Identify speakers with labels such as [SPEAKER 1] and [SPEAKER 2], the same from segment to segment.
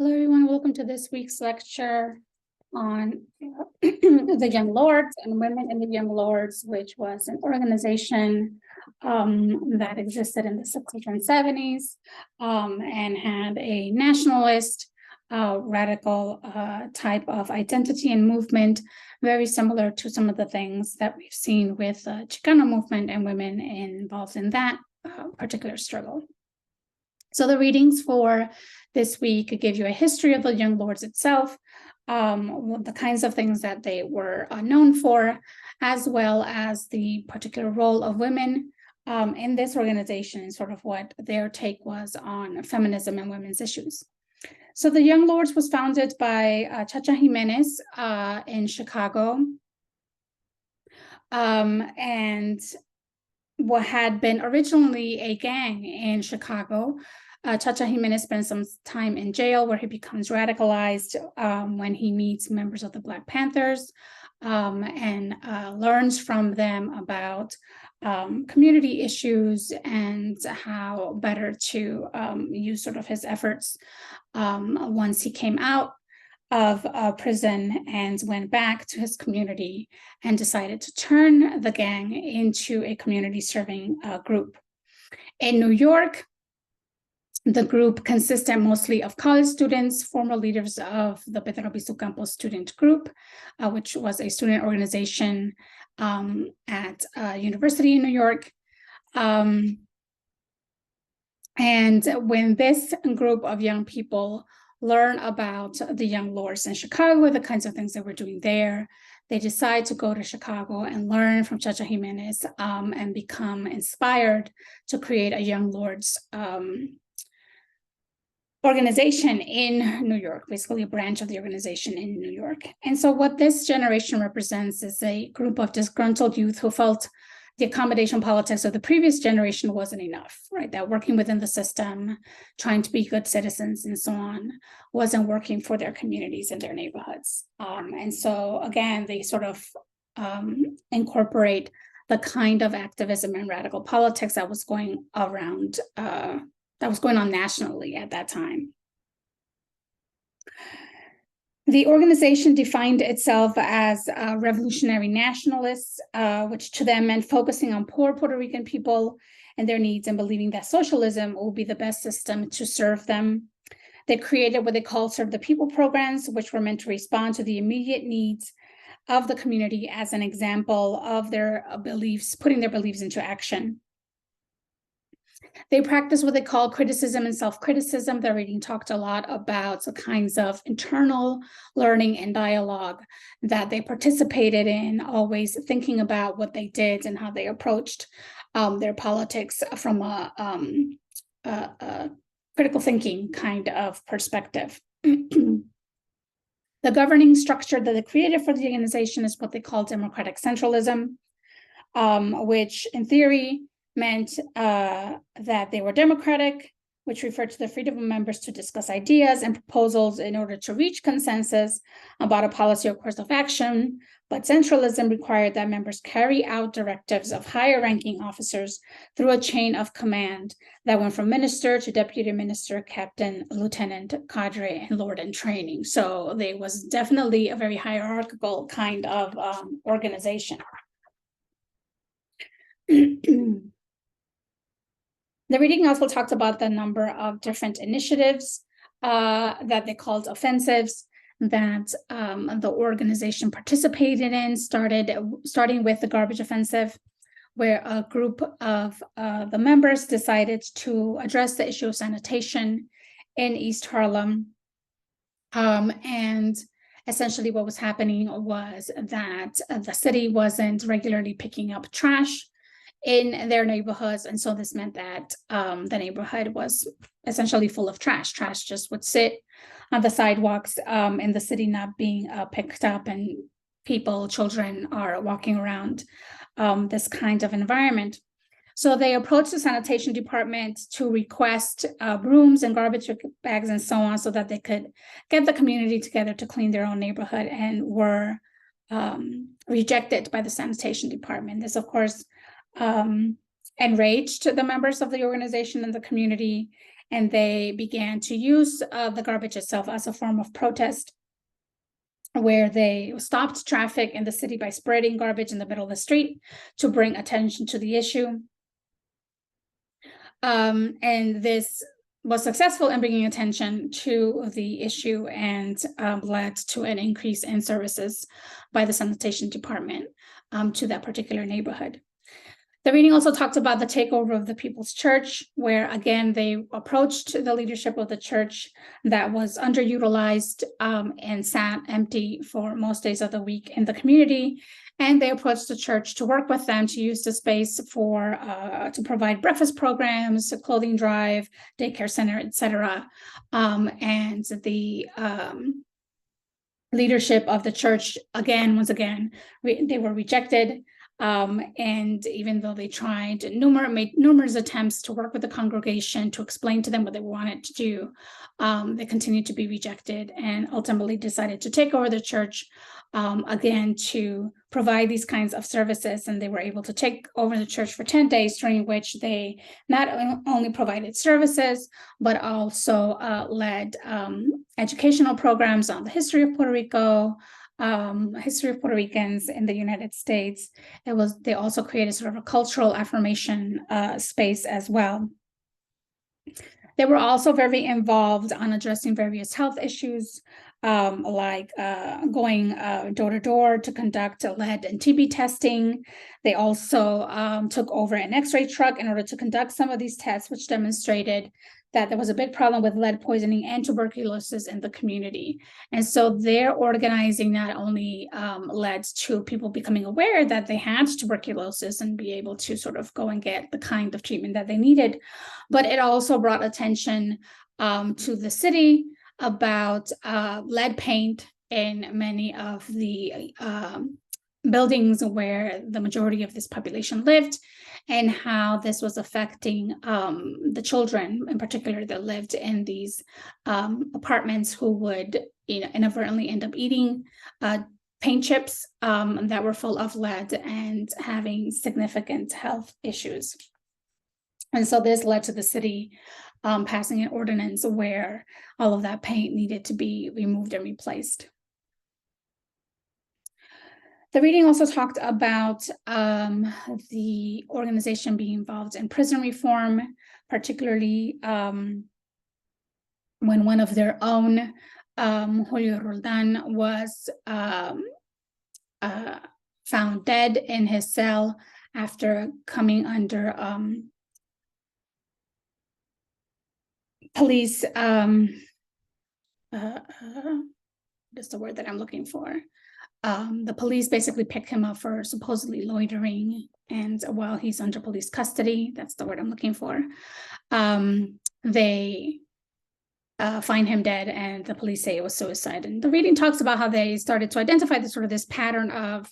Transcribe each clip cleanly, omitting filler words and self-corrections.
[SPEAKER 1] Hello, everyone. Welcome to this week's lecture on the Young Lords and Women in the Young Lords, which was an organization that existed in the 60s and 70s and had a nationalist, radical type of identity and movement, very similar to some of the things that we've seen with the Chicano movement and women involved in that particular struggle. So the readings for this week give you a history of the Young Lords itself, the kinds of things that they were known for, as well as the particular role of women in this organization and sort of what their take was on feminism and women's issues. So the Young Lords was founded by Chacha Jimenez in Chicago, and what had been originally a gang in Chicago. Chacha Jimenez spends some time in jail where he becomes radicalized when he meets members of the Black Panthers and learns from them about community issues and how better to use sort of his efforts once he came out of prison and went back to his community and decided to turn the gang into a community serving group. In New York, the group consisted mostly of college students, former leaders of the Pedro Albizu Campos student group, which was a student organization at a university in New York. And when this group of young people learn about the Young Lords in Chicago, the kinds of things that we're doing there, they decide to go to Chicago and learn from Chacha Jimenez and become inspired to create a Young Lords organization in New York, basically a branch of the organization in New York. And so what this generation represents is a group of disgruntled youth who felt the accommodation politics of the previous generation wasn't enough, right? That working within the system, trying to be good citizens and so on, wasn't working for their communities and their neighborhoods. And so again, they sort of incorporate the kind of activism and radical politics that was going around, that was going on nationally at that time. The organization defined itself as revolutionary nationalists, which to them meant focusing on poor Puerto Rican people and their needs and believing that socialism will be the best system to serve them. They created what they called Serve the People programs, which were meant to respond to the immediate needs of the community as an example of their beliefs, putting their beliefs into action. They practice what they call criticism and self-criticism. The reading talked a lot about the kinds of internal learning and dialogue that they participated in, always thinking about what they did and how they approached their politics from a critical thinking kind of perspective. The governing structure that they created for the organization is what they call democratic centralism, which in theory meant that they were democratic, which referred to the freedom of members to discuss ideas and proposals in order to reach consensus about a policy or course of action. But centralism required that members carry out directives of higher ranking officers through a chain of command that went from minister to deputy minister, captain, lieutenant, cadre, and lord in training. So there was definitely a very hierarchical kind of organization. The reading also talked about the number of different initiatives that they called offensives that the organization participated in, starting with the garbage offensive, where a group of the members decided to address the issue of sanitation in East Harlem. And essentially what was happening was that the city wasn't regularly picking up trash in their neighborhoods. And so this meant that the neighborhood was essentially full of trash. Trash just would sit on the sidewalks in the city not being picked up, and people, children are walking around this kind of environment. So they approached the sanitation department to request brooms and garbage bags and so on, so that they could get the community together to clean their own neighborhood, and were rejected by the sanitation department. This, of course, enraged the members of the organization and the community, and they began to use the garbage itself as a form of protest, where they stopped traffic in the city by spreading garbage in the middle of the street to bring attention to the issue. And this was successful in bringing attention to the issue and led to an increase in services by the sanitation department to that particular neighborhood. The reading also talked about the takeover of the People's Church, where again, they approached the leadership of the church that was underutilized and sat empty for most days of the week in the community. And they approached the church to work with them to use the space for to provide breakfast programs, a clothing drive, daycare center, etc. And the leadership of the church, once again, they were rejected. And even though they made numerous attempts to work with the congregation to explain to them what they wanted to do, they continued to be rejected and ultimately decided to take over the church again to provide these kinds of services. And they were able to take over the church for 10 days, during which they not only provided services, but also led educational programs on the history of Puerto Rico, history of Puerto Ricans in the United States. They also created sort of a cultural affirmation space as well. They were also very involved on addressing various health issues, like going door to door to conduct lead and TB testing. They also took over an X-ray truck in order to conduct some of these tests, which demonstrated that there was a big problem with lead poisoning and tuberculosis in the community. And so their organizing not only led to people becoming aware that they had tuberculosis and be able to sort of go and get the kind of treatment that they needed, but it also brought attention to the city about lead paint in many of the buildings where the majority of this population lived, and how this was affecting the children in particular that lived in these apartments, who would inadvertently end up eating paint chips that were full of lead and having significant health issues. And so this led to the city passing an ordinance where all of that paint needed to be removed and replaced. The reading also talked about the organization being involved in prison reform, particularly when one of their own, Julio Roldan, was found dead in his cell after coming under police, that's the word that I'm looking for. The police basically picked him up for supposedly loitering, and while he's under police custody, that's the word I'm looking for, they find him dead, and the police say it was suicide. And the reading talks about how they started to identify this pattern of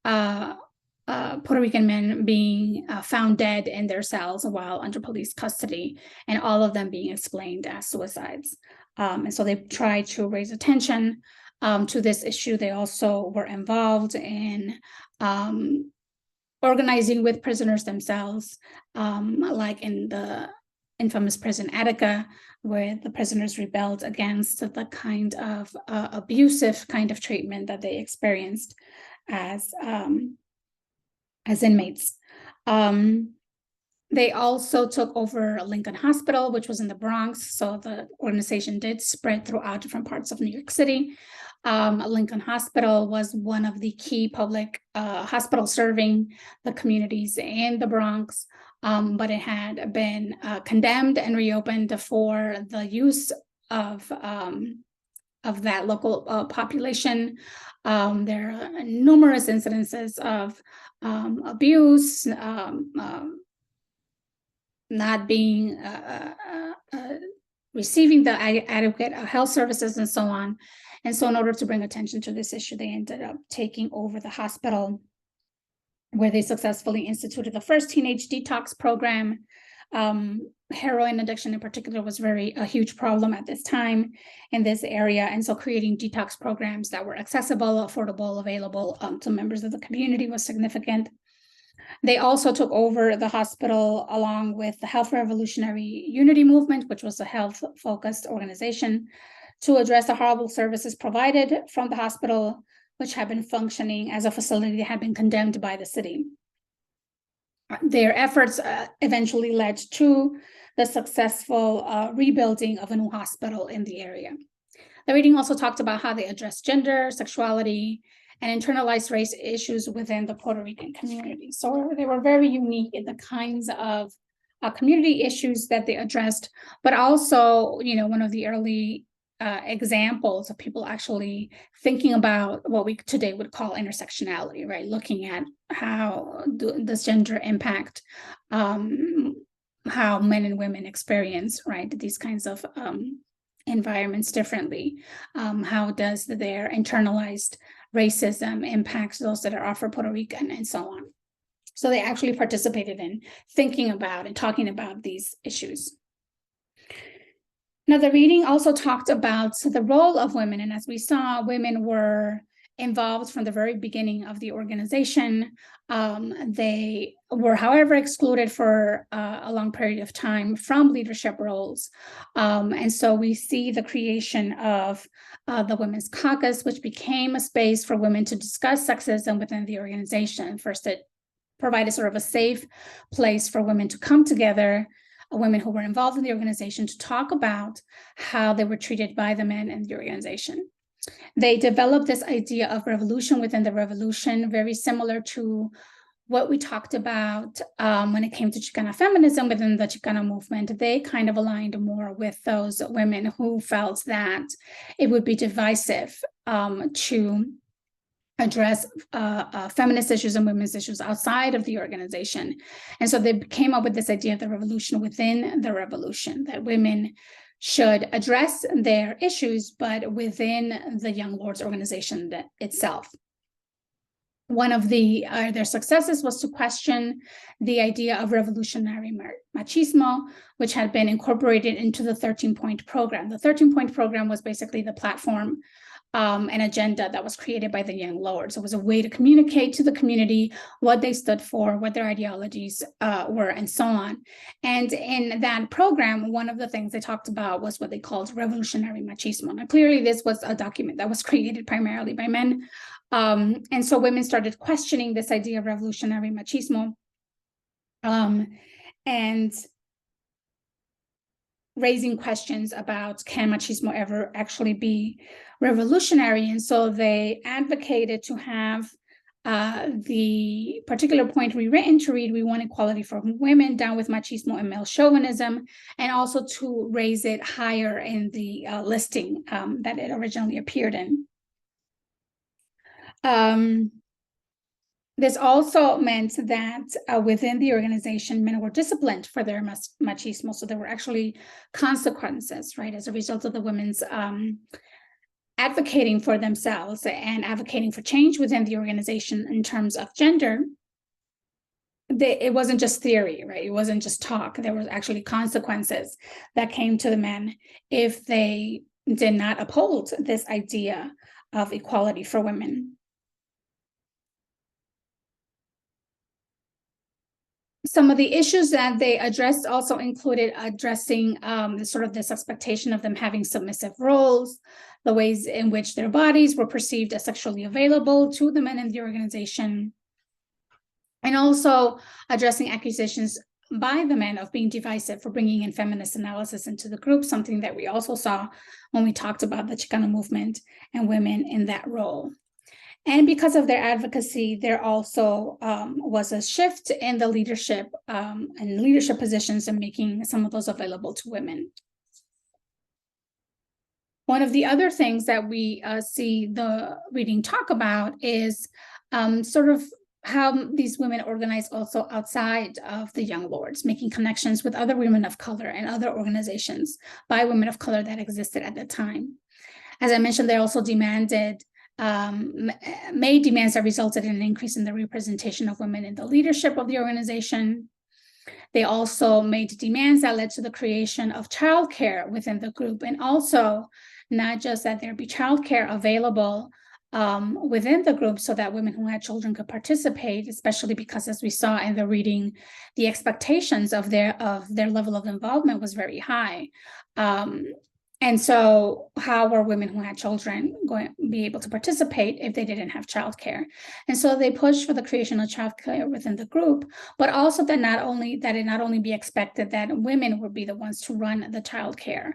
[SPEAKER 1] Puerto Rican men being found dead in their cells while under police custody, and all of them being explained as suicides. And so they tried to raise attention to this issue. They also were involved in organizing with prisoners themselves, like in the infamous prison Attica, where the prisoners rebelled against the kind of abusive kind of treatment that they experienced as inmates. They also took over Lincoln Hospital, which was in the Bronx. So the organization did spread throughout different parts of New York City. Lincoln Hospital was one of the key public hospitals serving the communities in the Bronx, but it had been condemned and reopened for the use of that local population. There are numerous incidences of abuse, not being receiving the adequate health services, and so on. And so in order to bring attention to this issue, they ended up taking over the hospital, where they successfully instituted the first teenage detox program. Heroin addiction in particular was a huge problem at this time in this area. And so creating detox programs that were accessible, affordable, available to members of the community was significant. They also took over the hospital along with the Health Revolutionary Unity Movement, which was a health-focused organization, to address the horrible services provided from the hospital, which had been functioning as a facility that had been condemned by the city. Their efforts eventually led to the successful rebuilding of a new hospital in the area. The reading also talked about how they addressed gender, sexuality, and internalized race issues within the Puerto Rican community. So they were very unique in the kinds of community issues that they addressed, but also, one of the early examples of people actually thinking about what we today would call intersectionality, right? Looking at how does gender impact how men and women experience, right, these kinds of environments differently. How does their internalized racism impact those that are Afro-Puerto Rican, and so on. So they actually participated in thinking about and talking about these issues. Now, the reading also talked about the role of women, and as we saw, women were involved from the very beginning of the organization. They were, however, excluded for a long period of time from leadership roles. And so we see the creation of the Women's Caucus, which became a space for women to discuss sexism within the organization. First, it provided sort of a safe place for women to come together, women who were involved in the organization, to talk about how they were treated by the men in the organization. They developed this idea of revolution within the revolution, very similar to what we talked about when it came to Chicana feminism within the Chicana movement. They kind of aligned more with those women who felt that it would be divisive to address feminist issues and women's issues outside of the organization. And so they came up with this idea of the revolution within the revolution, that women should address their issues, but within the Young Lords organization itself. One of their successes was to question the idea of revolutionary machismo, which had been incorporated into the 13-point program. The 13-point program was basically the platform an agenda that was created by the Young Lords. It was a way to communicate to the community what they stood for, what their ideologies were, and so on. And in that program, one of the things they talked about was what they called revolutionary machismo. Now, clearly, this was a document that was created primarily by men. And so women started questioning this idea of revolutionary machismo and raising questions about, can machismo ever actually be revolutionary? And so they advocated to have the particular point rewritten to read, "We want equality for women, down with machismo and male chauvinism," and also to raise it higher in the listing that it originally appeared in. This also meant that within the organization, men were disciplined for their machismo. So there were actually consequences, right, as a result of the women's advocating for themselves and advocating for change within the organization in terms of gender. It wasn't just theory, right? It wasn't just talk. There was actually consequences that came to the men if they did not uphold this idea of equality for women. Some of the issues that they addressed also included addressing sort of this expectation of them having submissive roles, the ways in which their bodies were perceived as sexually available to the men in the organization, and also addressing accusations by the men of being divisive for bringing in feminist analysis into the group, something that we also saw when we talked about the Chicana movement and women in that role. And because of their advocacy, there also was a shift in the leadership and leadership positions and making some of those available to women. One of the other things that we see the reading talk about is sort of how these women organize also outside of the Young Lords, making connections with other women of color and other organizations by women of color that existed at the time. As I mentioned, they also demanded made demands that resulted in an increase in the representation of women in the leadership of the organization. They also made demands that led to the creation of childcare within the group, and also not just that there be childcare available within the group so that women who had children could participate, especially because, as we saw in the reading, the expectations of their level of involvement was very high. And so how were women who had children going to be able to participate if they didn't have childcare? And so they pushed for the creation of childcare within the group, but also that it not only be expected that women would be the ones to run the childcare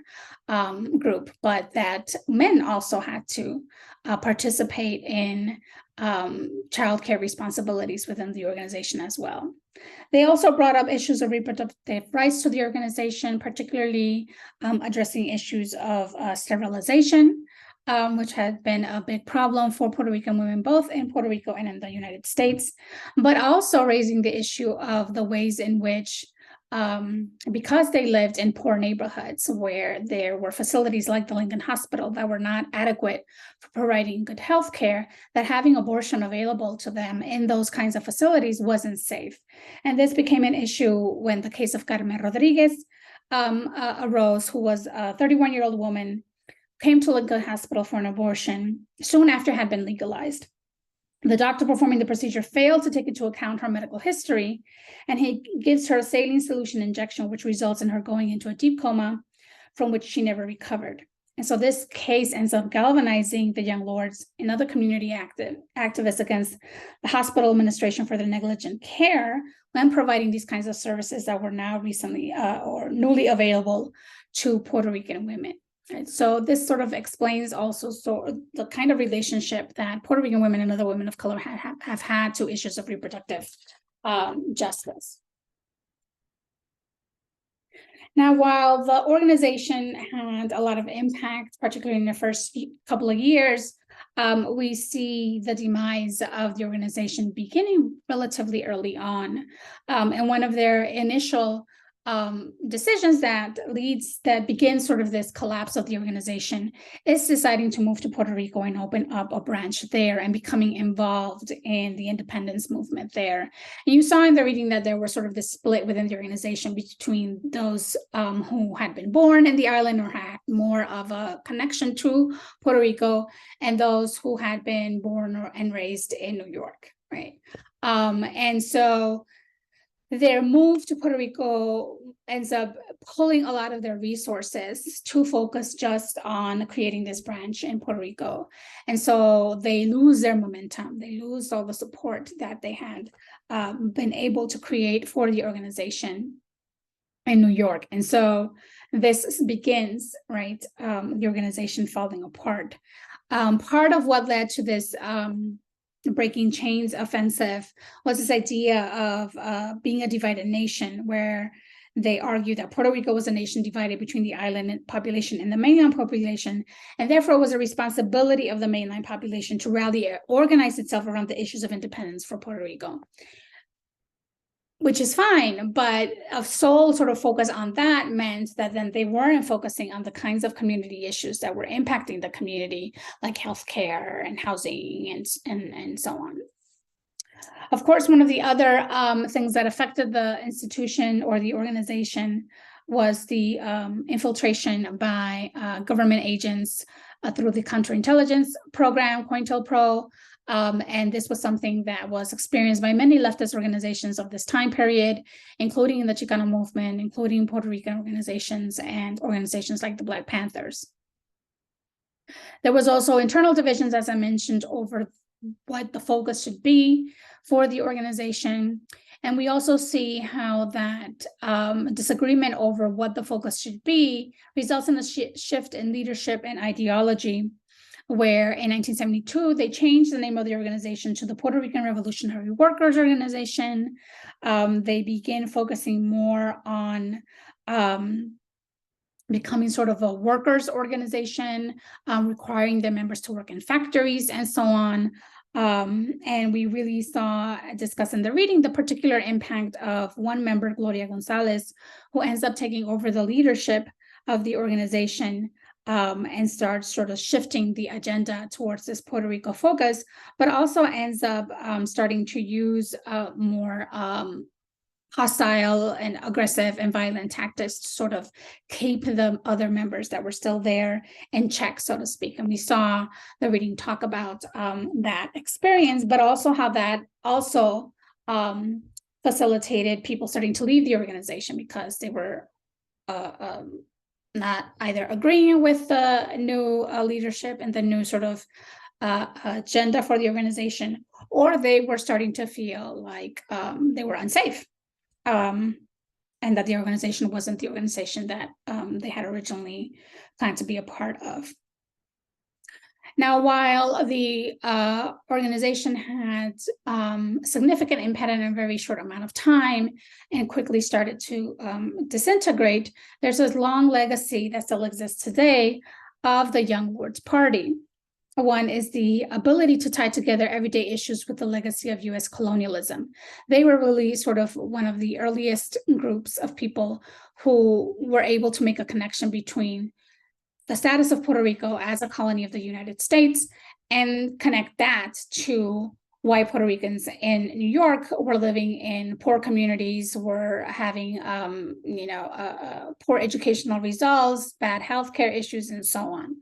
[SPEAKER 1] group, but that men also had to participate in childcare responsibilities within the organization as well. They also brought up issues of reproductive rights to the organization, particularly addressing issues of sterilization, which had been a big problem for Puerto Rican women, both in Puerto Rico and in the United States, but also raising the issue of the ways in which, because they lived in poor neighborhoods where there were facilities like the Lincoln Hospital that were not adequate for providing good health care, that having abortion available to them in those kinds of facilities wasn't safe. And this became an issue when the case of Carmen Rodriguez arose, who was a 31-year-old woman, came to Lincoln Hospital for an abortion soon after it had been legalized. The doctor performing the procedure failed to take into account her medical history, and he gives her a saline solution injection, which results in her going into a deep coma from which she never recovered. And so this case ends up galvanizing the Young Lords and other community activists against the hospital administration for their negligent care when providing these kinds of services that were now recently or newly available to Puerto Rican women. Right. So this sort of explains also the kind of relationship that Puerto Rican women and other women of color have had to issues of reproductive justice. Now, while the organization had a lot of impact, particularly in the first couple of years, we see the demise of the organization beginning relatively early on. And one of their initial decisions that begins sort of this collapse of the organization is deciding to move to Puerto Rico and open up a branch there and becoming involved in the independence movement there. And you saw in the reading that there was sort of this split within the organization between those who had been born in the island or had more of a connection to Puerto Rico, and those who had been born and raised in New York, right? And so their move to Puerto Rico ends up pulling a lot of their resources to focus just on creating this branch in Puerto Rico. And so they lose their momentum. They lose all the support that they had been able to create for the organization in New York. And so this begins, right, the organization falling apart. Part of what led to this Breaking Chains offensive was this idea of being a divided nation, where they argued that Puerto Rico was a nation divided between the island population and the mainland population, and therefore it was a responsibility of the mainland population to rally, organize itself around the issues of independence for Puerto Rico, which is fine, but a sole sort of focus on that meant that then they weren't focusing on the kinds of community issues that were impacting the community, like healthcare and housing and so on. Of course, one of the other things that affected the institution or the organization was the infiltration by government agents through the counterintelligence program, COINTELPRO. And this was something that was experienced by many leftist organizations of this time period, including the Chicano movement, including Puerto Rican organizations and organizations like the Black Panthers. There was also internal divisions, as I mentioned, over what the focus should be for the organization. And we also see how that disagreement over what the focus should be results in a shift in leadership and ideology, where in 1972, they changed the name of the organization to the Puerto Rican Revolutionary Workers Organization. They began focusing more on becoming sort of a workers' organization, requiring their members to work in factories and so on. And we really saw, discussed in the reading, the particular impact of one member, Gloria Gonzalez, who ends up taking over the leadership of the organization and starts sort of shifting the agenda towards this Puerto Rico focus, but also ends up starting to use more hostile and aggressive and violent tactics to sort of keep the other members that were still there in check, so to speak. And we saw the reading talk about that experience, but also how that also facilitated people starting to leave the organization because they were not either agreeing with the new leadership and the new sort of agenda for the organization, or they were starting to feel like they were unsafe, and that the organization wasn't the organization that they had originally planned to be a part of. Now, while the organization had significant impact in a very short amount of time and quickly started to disintegrate, there's this long legacy that still exists today of the Young Lords Party. One is the ability to tie together everyday issues with the legacy of U.S. colonialism. They were really sort of one of the earliest groups of people who were able to make a connection between the status of Puerto Rico as a colony of the United States and connect that to why Puerto Ricans in New York were living in poor communities, were having poor educational results, bad healthcare issues, and so on.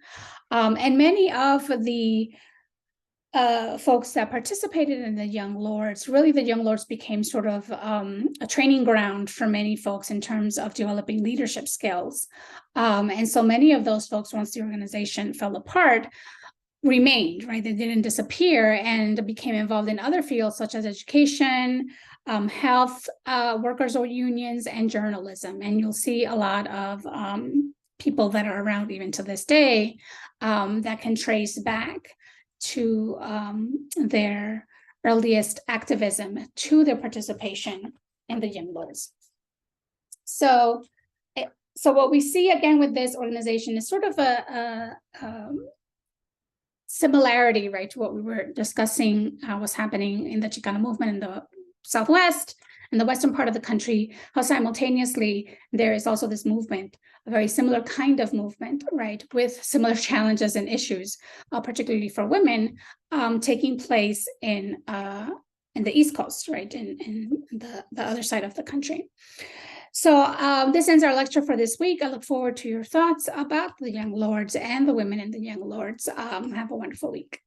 [SPEAKER 1] And many of the folks that participated in the Young Lords, really the Young Lords became sort of a training ground for many folks in terms of developing leadership skills. And so many of those folks, once the organization fell apart, remained, right? They didn't disappear and became involved in other fields such as education, health, workers or unions, and journalism. And you'll see a lot of people that are around even to this day that can trace back to their earliest activism, to their participation in the Young Lords. So what we see again with this organization is sort of a similarity, right, to what we were discussing was happening in the Chicano movement in the Southwest, in the western part of the country, how simultaneously there is also this movement, a very similar kind of movement, right, with similar challenges and issues, particularly for women, taking place in the East Coast, right, in the other side of the country. So this ends our lecture for this week. I look forward to your thoughts about the Young Lords and the women in the Young Lords. Have a wonderful week.